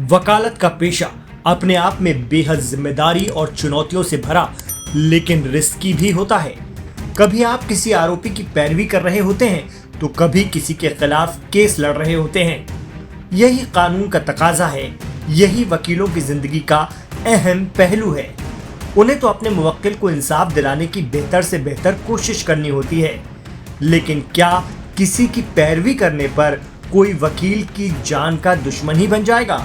वकालत का पेशा अपने आप में बेहद जिम्मेदारी और चुनौतियों से भरा लेकिन रिस्की भी होता है। कभी आप किसी आरोपी की पैरवी कर रहे होते हैं तो कभी किसी के खिलाफ केस लड़ रहे होते हैं। यही कानून का तकाजा है, यही वकीलों की जिंदगी का अहम पहलू है। उन्हें तो अपने मुवक्किल को इंसाफ दिलाने की बेहतर से बेहतर कोशिश करनी होती है, लेकिन क्या किसी की पैरवी करने पर कोई वकील की जान का दुश्मन ही बन जाएगा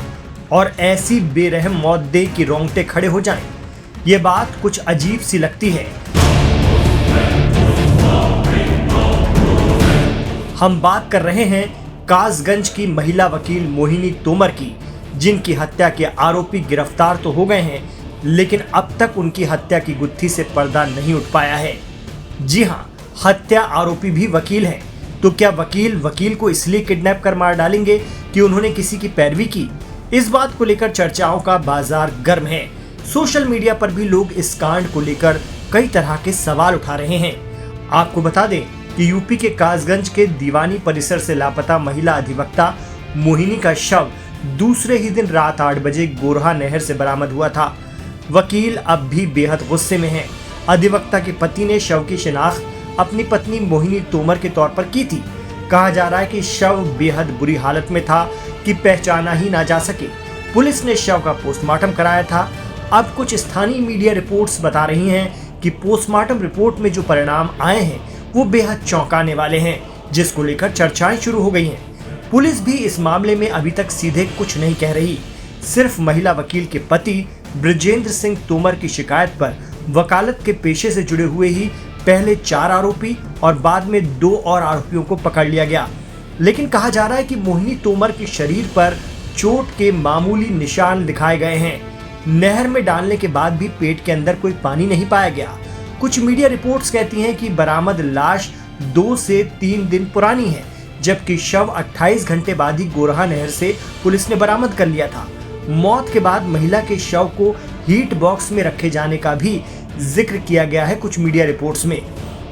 और ऐसी बेरहम मौत दे कि रोंगटे खड़े हो जाएं? ये बात कुछ अजीब सी लगती है। हम बात कर रहे हैं कासगंज की महिला वकील मोहिनी तोमर की, जिनकी हत्या के आरोपी गिरफ्तार तो हो गए हैं, लेकिन अब तक उनकी हत्या की गुत्थी से पर्दा नहीं उठ पाया है। जी हाँ, हत्या आरोपी भी वकील हैं। तो क्या वकील को इसलिए किडनैप कर मार डालेंगे कि उन्होंने किसी की पैरवी की? इस बात को लेकर चर्चाओं का बाजार गर्म है। सोशल मीडिया पर भी लोग इस कांड को लेकर कई तरह के सवाल उठा रहे हैं। आपको बता दें कि यूपी के कासगंज के दीवानी परिसर से लापता महिला अधिवक्ता मोहिनी का शव दूसरे ही दिन रात 8 बजे गोरहा नहर से बरामद हुआ था। वकील अब भी बेहद गुस्से में हैं। अधिवक्ता के पति ने शव की शिनाख्त अपनी पत्नी मोहिनी तोमर के तौर पर की थी। कहा जा रहा है कि शव बेहद बुरी हालत में था कि पहचाना ही ना जा सके। पुलिस ने शव का पोस्टमार्टम कराया था। अब कुछ स्थानीय मीडिया रिपोर्ट्स बता रही हैं कि पोस्टमार्टम रिपोर्ट में जो परिणाम आए हैं वो बेहद चौंकाने वाले हैं, जिसको लेकर चर्चाएं शुरू हो गई हैं। पुलिस भी इस मामले में अभी तक सीधे कुछ नहीं कह रही। सिर्फ महिला वकील के पति ब्रजेंद्र सिंह तोमर की शिकायत पर वकालत के पेशे से जुड़े हुए ही पहले 4 आरोपी और बाद में 2 और आरोपियों को पकड़ लिया गया। लेकिन कहा जा रहा है कि मोहिनी तोमर के शरीर पर चोट के मामूली निशान दिखाए गए हैं। नहर में डालने के बाद भी पेट के अंदर कोई पानी नहीं पाया गया। कुछ मीडिया रिपोर्ट्स कहती हैं कि बरामद लाश 2 से 3 दिन पुरानी है, जबकि शव 28 घंटे बाद ही गोरहा नहर से पुलिस ने बरामद कर लिया था। मौत के बाद महिला के शव को हीट बॉक्स में रखे जाने का भी जिक्र किया गया है कुछ मीडिया रिपोर्ट्स में।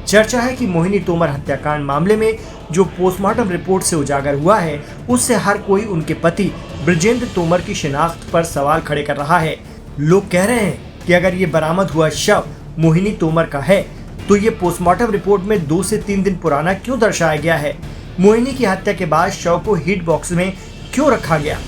चर्चा है कि मोहिनी तोमर हत्याकांड मामले में जो पोस्टमार्टम रिपोर्ट से उजागर हुआ है, उससे हर कोई उनके पति ब्रजेंद्र तोमर की शिनाख्त पर सवाल खड़े कर रहा है। लोग कह रहे हैं कि अगर ये बरामद हुआ शव मोहिनी तोमर का है तो ये पोस्टमार्टम रिपोर्ट में 2 से 3 दिन पुराना क्यों दर्शाया गया है? मोहिनी की हत्या के बाद शव को हीट बॉक्स में क्यों रखा गया?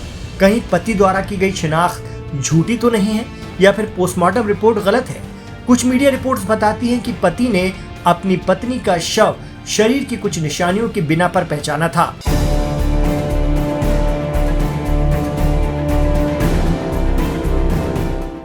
कहीं पति द्वारा की गई शिनाख्त झूठी तो नहीं है या फिर पोस्टमार्टम रिपोर्ट गलत है? कुछ मीडिया रिपोर्ट्स बताती हैं कि पति ने अपनी पत्नी का शव शरीर की कुछ निशानियों की बिना पर पहचाना था।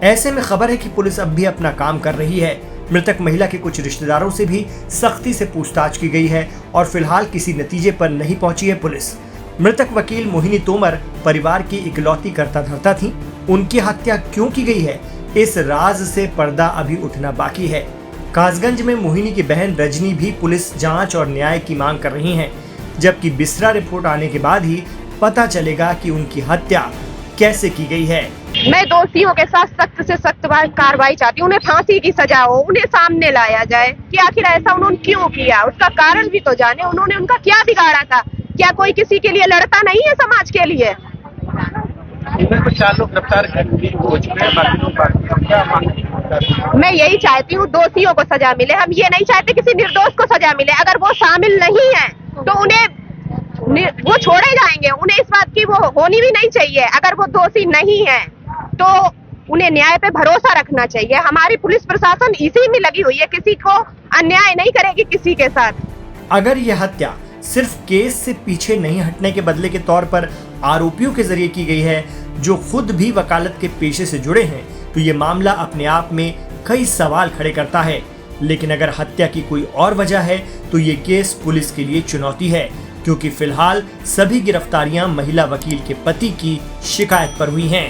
ऐसे में खबर है कि पुलिस अब भी अपना काम कर रही है। मृतक महिला के कुछ रिश्तेदारों से भी सख्ती से पूछताछ की गई है और फिलहाल किसी नतीजे पर नहीं पहुंची है पुलिस। मृतक वकील मोहिनी तोमर परिवार की इकलौती कर्ता धर्ता थी। उनकी हत्या क्यों की गई है, इस राज से पर्दा अभी उठना बाकी है। कासगंज में मोहिनी की बहन रजनी भी पुलिस जांच और न्याय की मांग कर रही हैं, जबकि बिसरा रिपोर्ट आने के बाद ही पता चलेगा कि उनकी हत्या कैसे की गई है। मैं दोषियों के साथ सख्त से सख्त कार्रवाई चाहती हूँ। उन्हें फांसी की सजा हो, उन्हें सामने लाया जाए कि आखिर ऐसा उन्होंने क्यों किया, उसका कारण भी तो जाने। उन्होंने उनका क्या बिगाड़ा था? क्या कोई किसी के लिए लड़ता नहीं है समाज के लिए? तो 4 लोग गिरफ्तार हो चुके हैं, बाकी लोग बाकी। मैं यही चाहती हूँ दोषियों को सजा मिले। हम ये नहीं चाहते किसी निर्दोष को सजा मिले। अगर वो शामिल नहीं है तो उन्हें वो छोड़े जाएंगे। उन्हें इस बात की वो होनी भी नहीं चाहिए। अगर वो दोषी नहीं है तो उन्हें न्याय पे भरोसा रखना चाहिए। हमारी पुलिस प्रशासन इसी में लगी हुई है, किसी को अन्याय नहीं करेगी किसी के साथ। अगर यह हत्या सिर्फ केस से पीछे नहीं हटने के बदले के तौर पर आरोपियों के जरिए की गई है, जो खुद भी वकालत के पेशे से जुड़े हैं, तो ये मामला अपने आप में कई सवाल खड़े करता है। लेकिन अगर हत्या की कोई और वजह है तो ये केस पुलिस के लिए चुनौती है, क्योंकि फिलहाल सभी गिरफ्तारियां महिला वकील के पति की शिकायत पर हुई हैं।